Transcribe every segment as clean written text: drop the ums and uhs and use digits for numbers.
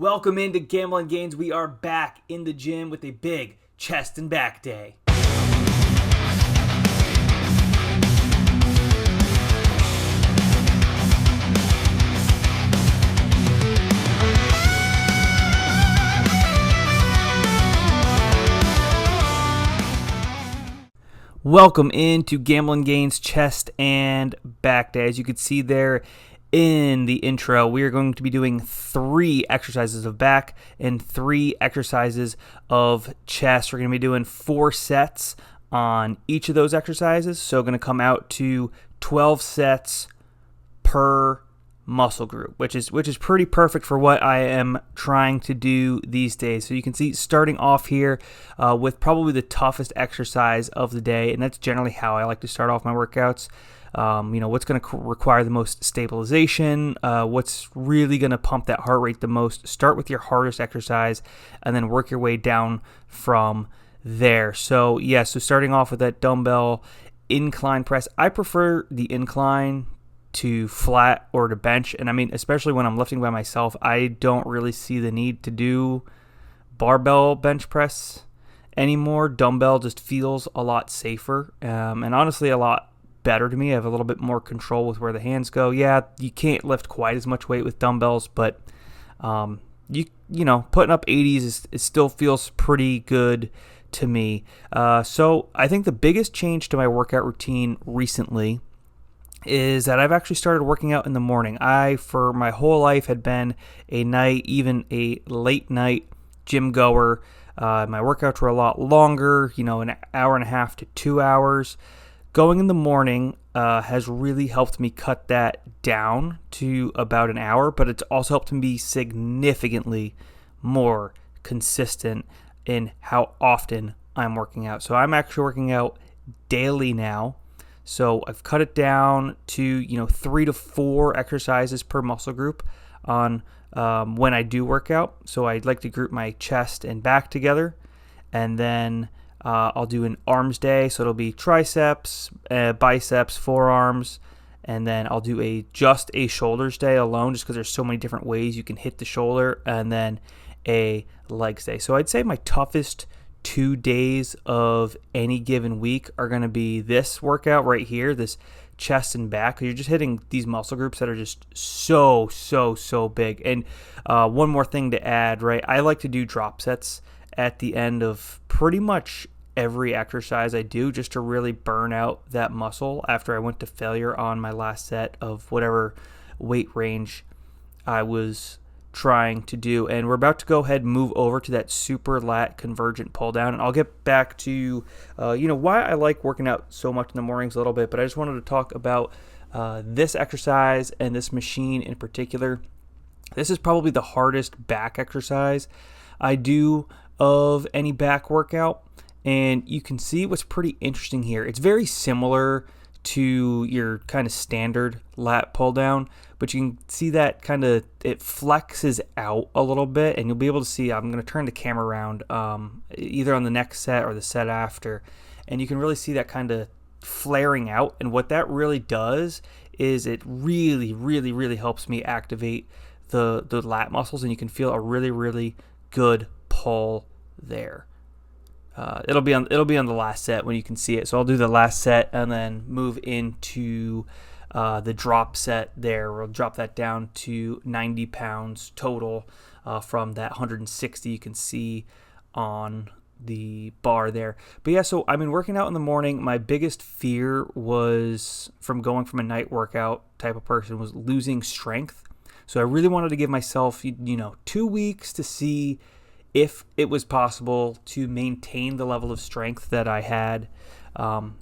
Welcome into Gamble and Gains. We are back in the gym with a big chest and back day. Welcome into Gamble and Gains chest and back day. As you can see there in the intro, we are going to be doing 3 exercises of back and 3 exercises of chest. We're going to be doing 4 sets on each of those exercises. So going to come out to 12 sets per muscle group, which is pretty perfect for what I am trying to do these days. So you can see starting off here with probably the toughest exercise of the day, and that's generally how I like to start off my workouts. What's going to require the most stabilization, what's really going to pump that heart rate the most. Start with your hardest exercise and then work your way down from there. So starting off with that dumbbell incline press. I prefer the incline to flat or to bench, and I mean, especially when I'm lifting by myself, I don't really see the need to do barbell bench press anymore. Dumbbell just feels a lot safer, and honestly a lot better to me. I have a little bit more control with where the hands go. Yeah, you can't lift quite as much weight with dumbbells, but putting up 80s it still feels pretty good to me. So I think the biggest change to my workout routine recently is that I've actually started working out in the morning. I, for my whole life, had been a night, even a late night gym goer. My workouts were a lot longer, an hour and a half to 2 hours. Going in the morning has really helped me cut that down to about an hour, but it's also helped me be significantly more consistent in how often I'm working out. So I'm actually working out daily now. So I've cut it down to 3 to 4 exercises per muscle group on when I do work out. So I'd like to group my chest and back together, and then I'll do an arms day. So it'll be triceps, biceps, forearms, and then I'll do just a shoulders day alone, just because there's so many different ways you can hit the shoulder, and then a legs day. So I'd say my toughest 2 days of any given week are going to be this workout right here, this chest and back, because you're just hitting these muscle groups that are just so big. And one more thing to add, right? I like to do drop sets at the end of pretty much every exercise I do, just to really burn out that muscle after I went to failure on my last set of whatever weight range I was trying to do. And we're about to go ahead and move over to that super lat convergent pull down, and I'll get back to why I like working out so much in the mornings a little bit, but I just wanted to talk about this exercise and this machine in particular. This is probably the hardest back exercise I do of any back workout, and you can see what's pretty interesting here. It's very similar to your kind of standard lat pull down, but you can see that it flexes out a little bit, and you'll be able to see, I'm going to turn the camera around either on the next set or the set after, and you can really see that kind of flaring out. And what that really does is it really helps me activate the lat muscles, and you can feel a really good pull there. It'll be on the last set when you can see it. So I'll do the last set and then move into the drop set there. We'll drop that down to 90 pounds total from that 160 you can see on the bar there. But yeah, so I've been working out in the morning. My biggest fear was from going from a night workout type of person was losing strength. So I really wanted to give myself 2 weeks to see if it was possible to maintain the level of strength that I had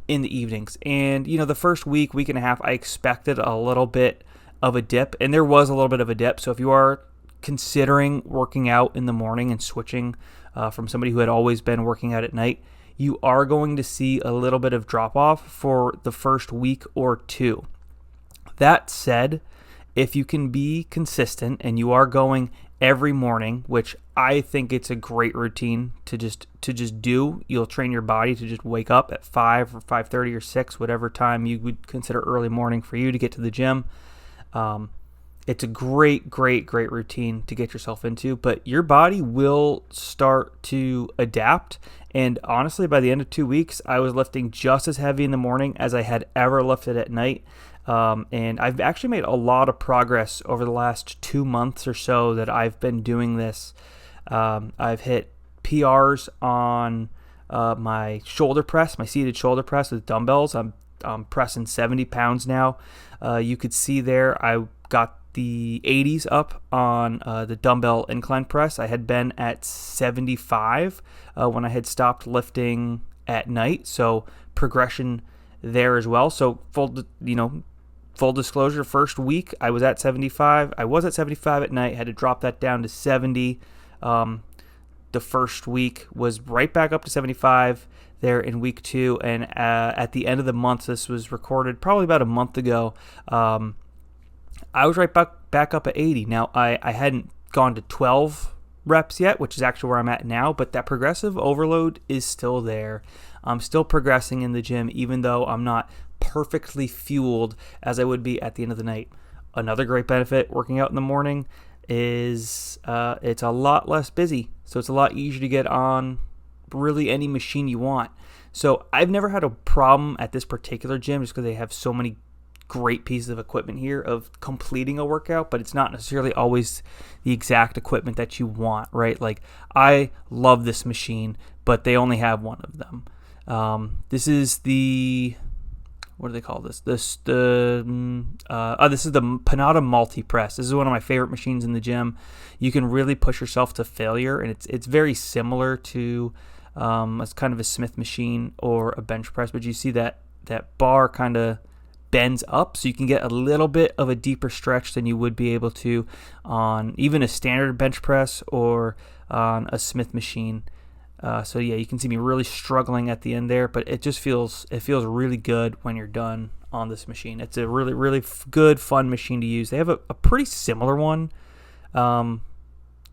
in the evenings. And, the first week and a half, I expected a little bit of a dip, and there was a little bit of a dip. So if you are considering working out in the morning and switching from somebody who had always been working out at night, you are going to see a little bit of drop off for the first week or 2. That said, if you can be consistent and you are going every morning, which I think it's a great routine to just do. You'll train your body to just wake up at 5 or 5:30 or 6, whatever time you would consider early morning for you to get to the gym. It's a great, great, great routine to get yourself into, but your body will start to adapt. And honestly, by the end of 2 weeks, I was lifting just as heavy in the morning as I had ever lifted at night. And I've actually made a lot of progress over the last 2 months or so that I've been doing this. I've hit PRs on my shoulder press, my seated shoulder press with dumbbells. I'm pressing 70 pounds now. You could see there I got the 80s up on the dumbbell incline press. I had been at 75 when I had stopped lifting at night, so progression there as well. So full disclosure, first week I was at 75. I was at 75 at night, had to drop that down to 70. The first week was right back up to 75 there in week 2, and at the end of the month, this was recorded probably about a month ago, I was right back up at 80. Now, I hadn't gone to 12 reps yet, which is actually where I'm at now, but that progressive overload is still there. I'm still progressing in the gym, even though I'm not perfectly fueled as I would be at the end of the night. Another great benefit working out in the morning is it's a lot less busy, so it's a lot easier to get on really any machine you want. So I've never had a problem at this particular gym just because they have so many great pieces of equipment here of completing a workout, but it's not necessarily always the exact equipment that you want, right? Like, I love this machine, but they only have one of them. This is the, what do they call this? This is the Panada Multi Press. This is one of my favorite machines in the gym. You can really push yourself to failure, and it's very similar to it's kind of a Smith machine or a bench press, but you see that bar kind of bends up, so you can get a little bit of a deeper stretch than you would be able to on even a standard bench press or on a Smith machine. So yeah, you can see me really struggling at the end there, but it feels really good when you're done on this machine. It's a really, really good, fun machine to use. They have a pretty similar one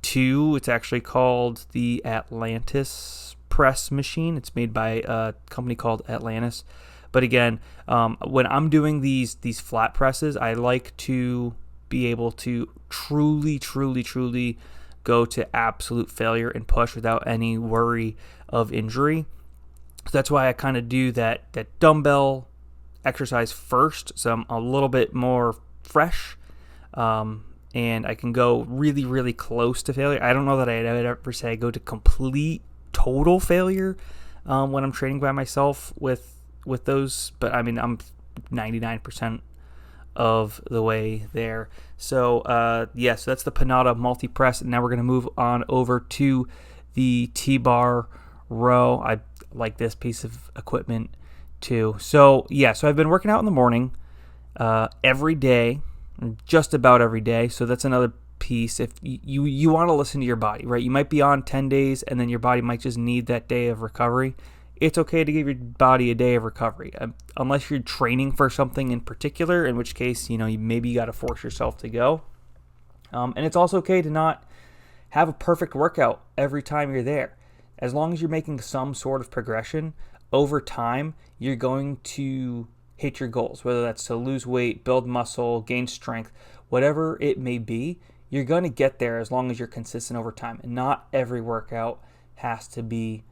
too. It's actually called the Atlantis press machine. It's made by a company called Atlantis. But again, when I'm doing these flat presses, I like to be able to truly, truly, truly go to absolute failure and push without any worry of injury. So that's why I kind of do that dumbbell exercise first, so I'm a little bit more fresh, and I can go really, really close to failure. I don't know that I'd ever say I go to complete, total failure when I'm training by myself with those, but I mean, I'm 99% of the way there. So so that's the Panada Multi Press, and now we're going to move on over to the T-bar row. I like this piece of equipment too. So I've been working out in the morning every day, just about every day. So that's another piece. If you want to listen to your body, right? You might be on 10 days and then your body might just need that day of recovery. It's okay to give your body a day of recovery, unless you're training for something in particular, in which case, you got to force yourself to go. And it's also okay to not have a perfect workout every time you're there. As long as you're making some sort of progression, over time, you're going to hit your goals, whether that's to lose weight, build muscle, gain strength, whatever it may be, you're going to get there as long as you're consistent over time. And not every workout has to be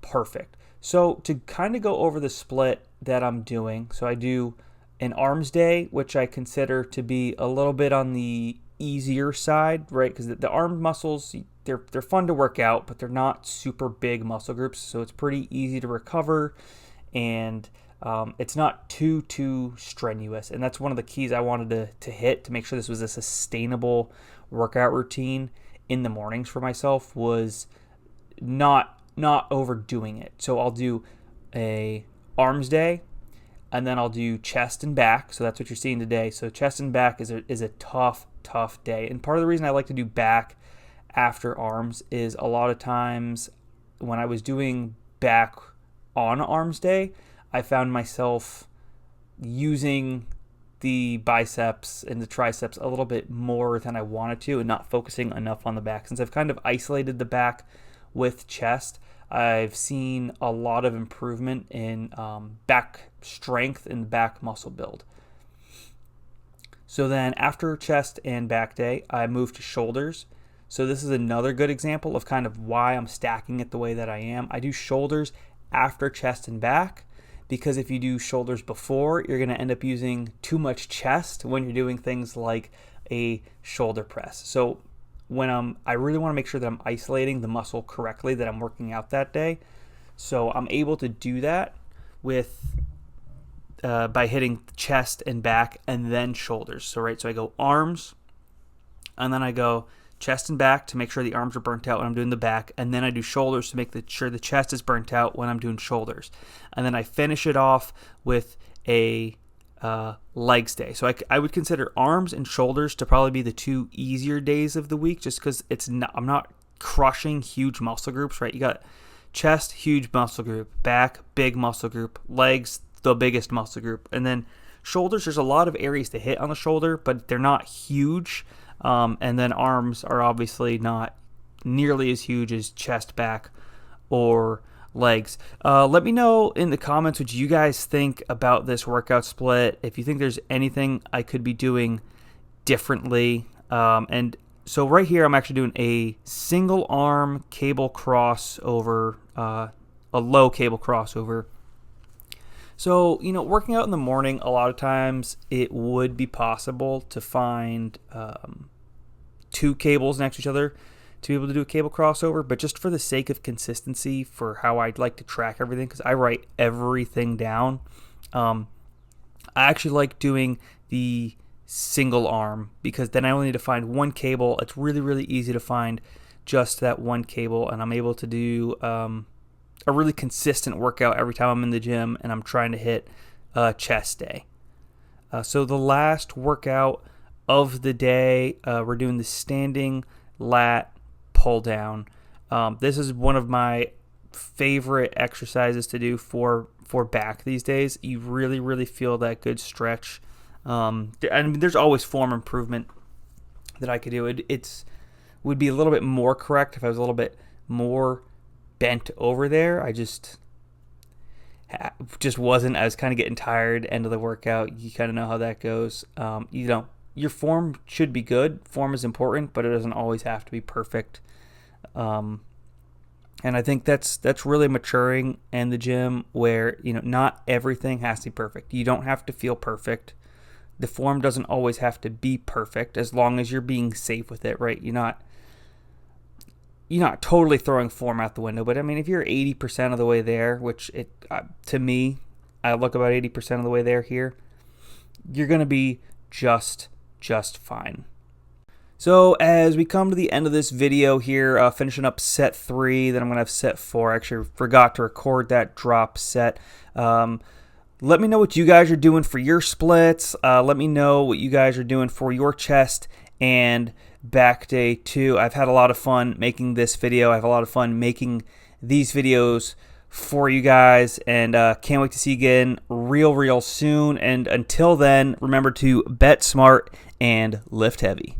perfect. So to kind of go over the split that I'm doing, so I do an arms day, which I consider to be a little bit on the easier side, right? Because the arm muscles, they're fun to work out, but they're not super big muscle groups, so it's pretty easy to recover, and it's not too strenuous. And that's one of the keys I wanted to hit to make sure this was a sustainable workout routine in the mornings for myself, was not overdoing it. So I'll do a arms day, and then I'll do chest and back. So that's what you're seeing today. So chest and back is a tough day. And part of the reason I like to do back after arms is a lot of times when I was doing back on arms day, I found myself using the biceps and the triceps a little bit more than I wanted to, and not focusing enough on the back. Since I've kind of isolated the back with chest, I've seen a lot of improvement in back strength and back muscle build. So then after chest and back day, I move to shoulders. So this is another good example of kind of why I'm stacking it the way that I am. I do shoulders after chest and back, because if you do shoulders before, you're going to end up using too much chest when you're doing things like a shoulder press. So when I really want to make sure that I'm isolating the muscle correctly that I'm working out that day. So I'm able to do that with by hitting chest and back and then shoulders. So I go arms, and then I go chest and back to make sure the arms are burnt out when I'm doing the back, and then I do shoulders to make sure the chest is burnt out when I'm doing shoulders, and then I finish it off with a legs day. So I would consider arms and shoulders to probably be the 2 easier days of the week, just because I'm not crushing huge muscle groups, right? You got chest, huge muscle group; back, big muscle group; legs, the biggest muscle group; and then shoulders, there's a lot of areas to hit on the shoulder, but they're not huge. And then arms are obviously not nearly as huge as chest, back, or legs. Let me know in the comments what you guys think about this workout split, if you think there's anything I could be doing differently. And so right here, I'm actually doing a single arm cable crossover, a low cable crossover. So, working out in the morning, a lot of times it would be possible to find 2 cables next to each other to be able to do a cable crossover, but just for the sake of consistency for how I'd like to track everything, because I write everything down, I actually like doing the single arm, because then I only need to find 1 cable. It's really, really easy to find just that 1 cable, and I'm able to do a really consistent workout every time I'm in the gym and I'm trying to hit chest day. So the last workout of the day, we're doing the standing lat pull down. This is one of my favorite exercises to do for back these days. You really, really feel that good stretch. There's always form improvement that I could do. It would be a little bit more correct if I was a little bit more bent over there. I just wasn't. I was kind of getting tired end of the workout. You kind of know how that goes. Your form should be good. Form is important, but it doesn't always have to be perfect. And I think that's really maturing in the gym, where not everything has to be perfect. You don't have to feel perfect. The form doesn't always have to be perfect, as long as you're being safe with it, right? You're not totally throwing form out the window, but I mean, if you're 80% of the way there, which to me, I look about 80% of the way there here, you're going to be just fine. So as we come to the end of this video here, finishing up set 3, then I'm going to have set 4. I actually forgot to record that drop set. Let me know what you guys are doing for your splits. Let me know what you guys are doing for your chest and back day too. I've had a lot of fun making this video. I have a lot of fun making these videos for you guys, and can't wait to see you again real soon. And until then, remember to bet smart and lift heavy.